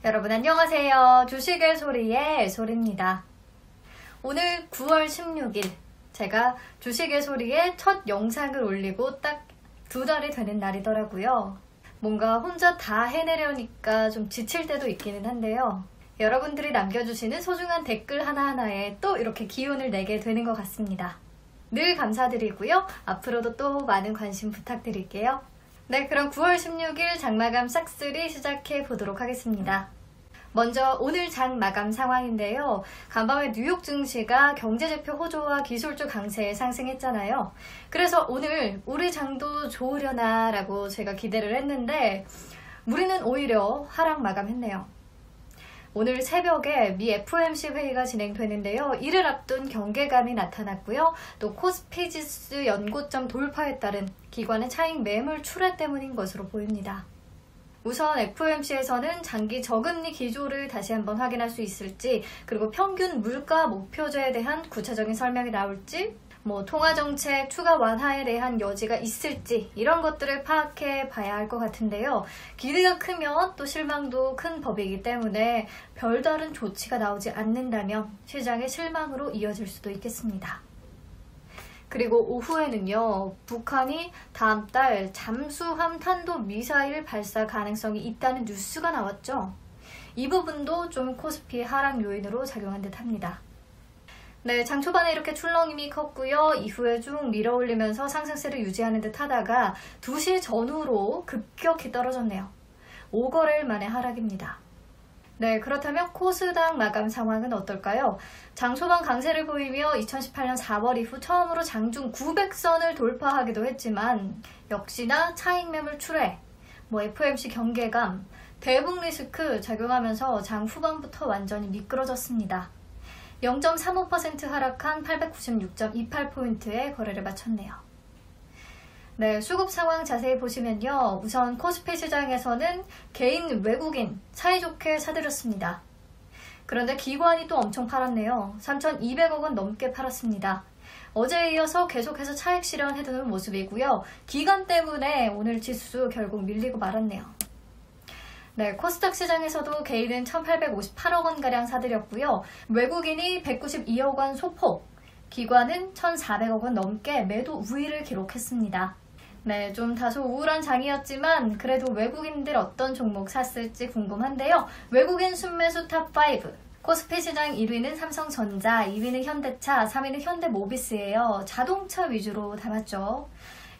여러분 안녕하세요. 주식의 소리의 소리입니다. 오늘 9월 16일 제가 주식의 소리의 첫 영상을 올리고 딱 2달이 되는 날이더라고요. 뭔가 혼자 다 해내려니까 좀 지칠 때도 있기는 한데요. 여러분들이 남겨주시는 소중한 댓글 하나하나에 또 이렇게 기운을 내게 되는 것 같습니다. 늘 감사드리고요. 앞으로도 또 많은 관심 부탁드릴게요. 네, 그럼 9월 16일 장마감 싹쓸이 시작해 보도록 하겠습니다. 먼저 오늘 장 마감 상황인데요. 간밤에 뉴욕 증시가 경제지표 호조와 기술주 강세에 상승했잖아요. 그래서 오늘 우리 장도 좋으려나 라고 제가 기대를 했는데 우리는 오히려 하락 마감했네요. 오늘 새벽에 미 FOMC 회의가 진행되는데요. 이를 앞둔 경계감이 나타났고요. 또 코스피 지수 연고점 돌파에 따른 기관의 차익 매물 출회 때문인 것으로 보입니다. 우선 FOMC에서는 장기 저금리 기조를 다시 한번 확인할 수 있을지, 그리고 평균 물가 목표제에 대한 구체적인 설명이 나올지, 통화정책 추가 완화에 대한 여지가 있을지 이런 것들을 파악해 봐야 할 것 같은데요. 기대가 크면 또 실망도 큰 법이기 때문에 별다른 조치가 나오지 않는다면 시장의 실망으로 이어질 수도 있겠습니다. 그리고 오후에는요, 북한이 다음 달 잠수함 탄도미사일 발사 가능성이 있다는 뉴스가 나왔죠. 이 부분도 좀 코스피 하락 요인으로 작용한 듯 합니다. 네, 장 초반에 이렇게 출렁임이 컸고요. 이후에 쭉 밀어올리면서 상승세를 유지하는 듯 하다가 2시 전후로 급격히 떨어졌네요. 5거래일 만의 하락입니다. 네, 그렇다면 코스닥 마감 상황은 어떨까요? 장 초반 강세를 보이며 2018년 4월 이후 처음으로 장중 900선을 돌파하기도 했지만 역시나 차익 매물 출회, FOMC 경계감, 대북 리스크 작용하면서 장 후반부터 완전히 미끄러졌습니다. 0.35% 하락한 896.28포인트에 거래를 마쳤네요. 네, 수급 상황 자세히 보시면요. 우선 코스피 시장에서는 개인 외국인 사이좋게 사들였습니다. 그런데 기관이 또 엄청 팔았네요. 3,200억 원 넘게 팔았습니다. 어제에 이어서 계속해서 차익 실현해두는 모습이고요. 기관 때문에 오늘 지수 결국 밀리고 말았네요. 네, 코스닥 시장에서도 개인은 1,858억 원가량 사들였고요. 외국인이 192억 원 소폭, 기관은 1,400억 원 넘게 매도 우위를 기록했습니다. 네, 좀 다소 우울한 장이었지만 그래도 외국인들 어떤 종목 샀을지 궁금한데요. 외국인 순매수 탑5. 코스피 시장 1위는 삼성전자, 2위는 현대차, 3위는 현대모비스예요. 자동차 위주로 담았죠.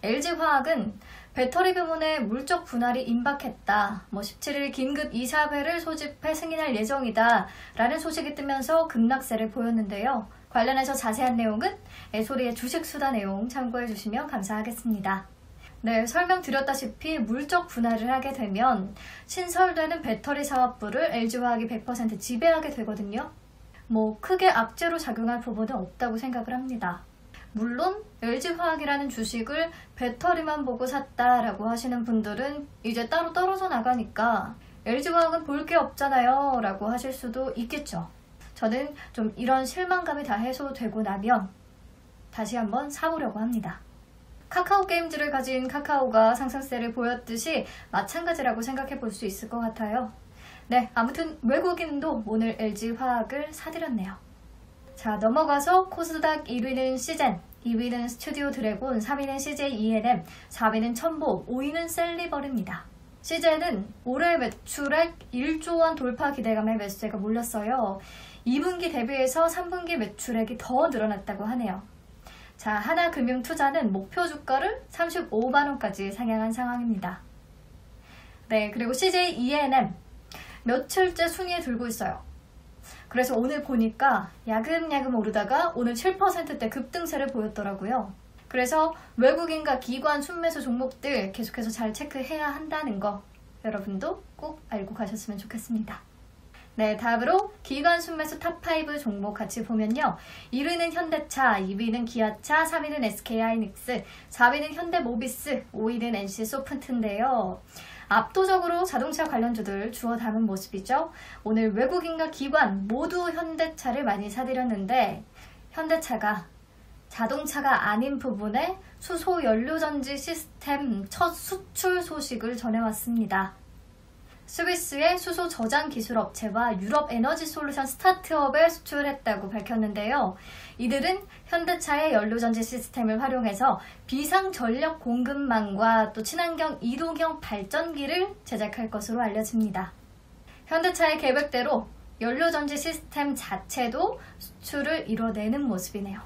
LG화학은 배터리 부문에 물적 분할이 임박했다. 17일 긴급 이사회를 소집해 승인할 예정이다. 라는 소식이 뜨면서 급락세를 보였는데요. 관련해서 자세한 내용은 애소리의 주식수다 내용 참고해 주시면 감사하겠습니다. 네, 설명드렸다시피 물적 분할을 하게 되면 신설되는 배터리 사업부를 LG화학이 100% 지배하게 되거든요. 크게 악재로 작용할 부분은 없다고 생각을 합니다. 물론 LG화학이라는 주식을 배터리만 보고 샀다라고 하시는 분들은 이제 따로 떨어져 나가니까 LG화학은 볼 게 없잖아요 라고 하실 수도 있겠죠. 저는 좀 이런 실망감이 다 해소되고 나면 다시 한번 사보려고 합니다. 카카오 게임즈를 가진 카카오가 상승세를 보였듯이 마찬가지라고 생각해 볼 수 있을 것 같아요. 네, 아무튼 외국인도 오늘 LG화학을 사들였네요. 자, 넘어가서 코스닥 1위는 시젠, 2위는 스튜디오 드래곤, 3위는 CJ ENM, 4위는 첨보, 5위는 셀리버입니다. 시젠은 올해 매출액 1조 원 돌파 기대감에 매수세가 몰렸어요. 2분기 대비해서 3분기 매출액이 더 늘어났다고 하네요. 자, 하나금융투자는 목표 주가를 35만원까지 상향한 상황입니다. 네, 그리고 CJ ENM 며칠째 순위에 들고 있어요. 그래서 오늘 보니까 야금야금 오르다가 오늘 7%대 급등세를 보였더라고요. 그래서 외국인과 기관 순매수 종목들 계속해서 잘 체크해야 한다는 거 여러분도 꼭 알고 가셨으면 좋겠습니다. 네, 다음으로 기관 순매수 탑5 종목 같이 보면요. 1위는 현대차, 2위는 기아차, 3위는 SK하이닉스, 4위는 현대모비스, 5위는 NC소프트인데요. 압도적으로 자동차 관련주들 주워 담은 모습이죠. 오늘 외국인과 기관 모두 현대차를 많이 사들였는데 현대차가 자동차가 아닌 부분에 수소 연료전지 시스템 첫 수출 소식을 전해왔습니다. 스위스의 수소 저장 기술 업체와 유럽 에너지 솔루션 스타트업에 수출했다고 밝혔는데요. 이들은 현대차의 연료전지 시스템을 활용해서 비상 전력 공급망과 또 친환경 이동형 발전기를 제작할 것으로 알려집니다. 현대차의 계획대로 연료전지 시스템 자체도 수출을 이뤄내는 모습이네요.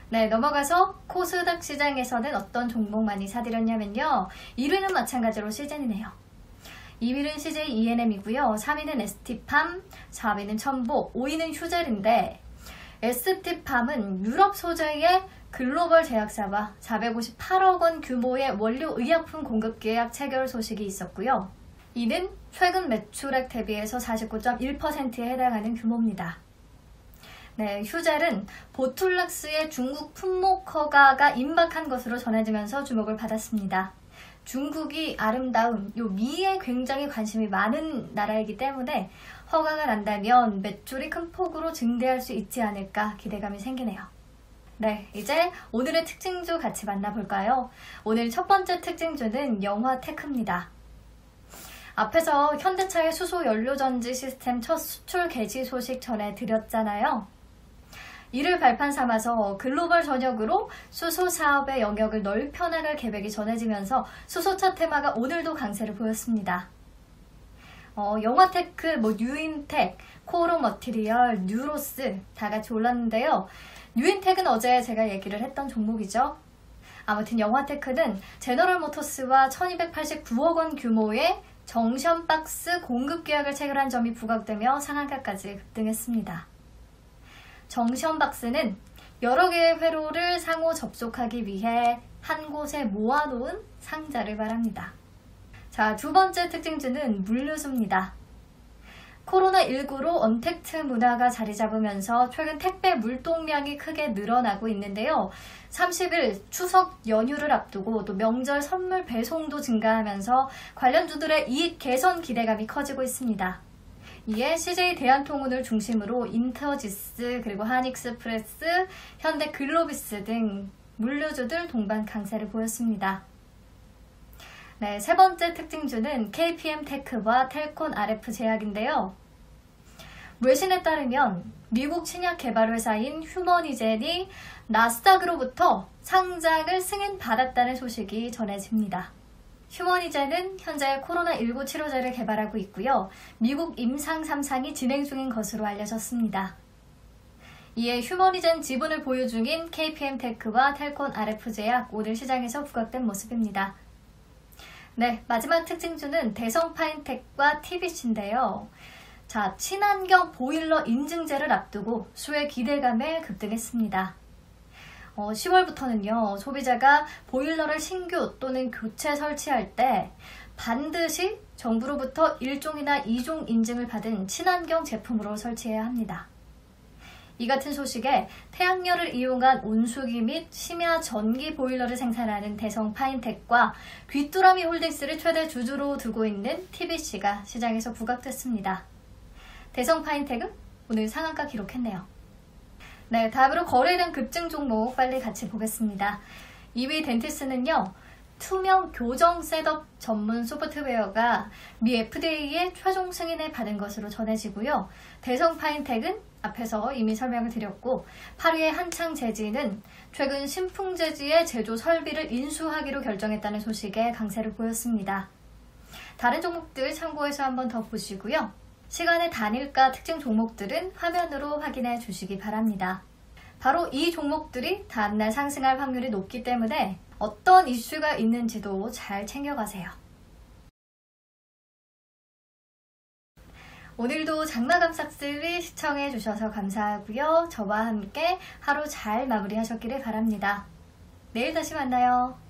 네, 넘어가서 코스닥 시장에서는 어떤 종목만이 사들였냐면요. 1위는 마찬가지로 시젠이네요. 2위는 CJ ENM이고요. 3위는 ST팜, 4위는 첨보, 5위는 휴젤인데 ST팜은 유럽 소재의 글로벌 제약사와 458억 원 규모의 원료 의약품 공급 계약 체결 소식이 있었고요. 이는 최근 매출액 대비해서 49.1%에 해당하는 규모입니다. 네, 휴젤은 보툴락스의 중국 품목 허가가 임박한 것으로 전해지면서 주목을 받았습니다. 중국이 아름다움, 미에 굉장히 관심이 많은 나라이기 때문에 허가가 난다면 매출이 큰 폭으로 증대할 수 있지 않을까 기대감이 생기네요. 네, 이제 오늘의 특징주 같이 만나볼까요? 오늘 첫 번째 특징주는 영화테크입니다. 앞에서 현대차의 수소 연료전지 시스템 첫 수출 개시 소식 전해드렸잖아요. 이를 발판 삼아서 글로벌 전역으로 수소 사업의 영역을 넓혀나갈 계획이 전해지면서 수소차 테마가 오늘도 강세를 보였습니다. 영화테크, 뉴인텍, 코오롱머티리얼, 뉴로스 다 같이 올랐는데요. 뉴인텍은 어제 제가 얘기를 했던 종목이죠. 아무튼 영화테크는 제너럴모터스와 1289억 원 규모의 정션박스 공급 계약을 체결한 점이 부각되며 상한가까지 급등했습니다. 정션박스는 여러 개의 회로를 상호 접속하기 위해 한 곳에 모아놓은 상자를 말합니다. 자, 두 번째 특징주는 물류수입니다. 코로나19로 언택트 문화가 자리 잡으면서 최근 택배 물동량이 크게 늘어나고 있는데요. 30일 추석 연휴를 앞두고 또 명절 선물 배송도 증가하면서 관련주들의 이익 개선 기대감이 커지고 있습니다. 이에 CJ 대한통운을 중심으로 인터지스, 그리고 한익스프레스, 현대글로비스 등 물류주들 동반 강세를 보였습니다. 네, 세 번째 특징주는 KPM테크와 텔콘 RF 제약인데요. 외신에 따르면 미국 신약 개발 회사인 휴머니젠이 나스닥으로부터 상장을 승인받았다는 소식이 전해집니다. 휴머니젠은 현재 코로나19 치료제를 개발하고 있고요. 미국 임상 3상이 진행 중인 것으로 알려졌습니다. 이에 휴머니젠 지분을 보유 중인 KPM테크와 텔콘 RF 제약 오늘 시장에서 부각된 모습입니다. 네, 마지막 특징주는 대성파인텍과 TBC인데요. 자, 친환경 보일러 인증제를 앞두고 수혜 기대감에 급등했습니다. 10월부터는요, 소비자가 보일러를 신규 또는 교체 설치할 때 반드시 정부로부터 1종이나 2종 인증을 받은 친환경 제품으로 설치해야 합니다. 이 같은 소식에 태양열을 이용한 온수기 및 심야 전기 보일러를 생산하는 대성파인텍과 귀뚜라미 홀딩스를 최대 주주로 두고 있는 TBC가 시장에서 부각됐습니다. 대성파인텍은 오늘 상한가 기록했네요. 네, 다음으로 거래량 급증 종목 빨리 같이 보겠습니다. 2위 덴티스는요, 투명 교정 셋업 전문 소프트웨어가 미 FDA의 최종 승인을 받은 것으로 전해지고요. 대성파인텍은 앞에서 이미 설명을 드렸고, 8위의 한창재지는 최근 신풍재지의 제조 설비를 인수하기로 결정했다는 소식에 강세를 보였습니다. 다른 종목들 참고해서 한번 더 보시고요. 시간의 단일가 특징 종목들은 화면으로 확인해 주시기 바랍니다. 바로 이 종목들이 다음날 상승할 확률이 높기 때문에 어떤 이슈가 있는지도 잘 챙겨가세요. 오늘도 장마감싹쓸이 시청해 주셔서 감사하고요. 저와 함께 하루 잘 마무리하셨기를 바랍니다. 내일 다시 만나요.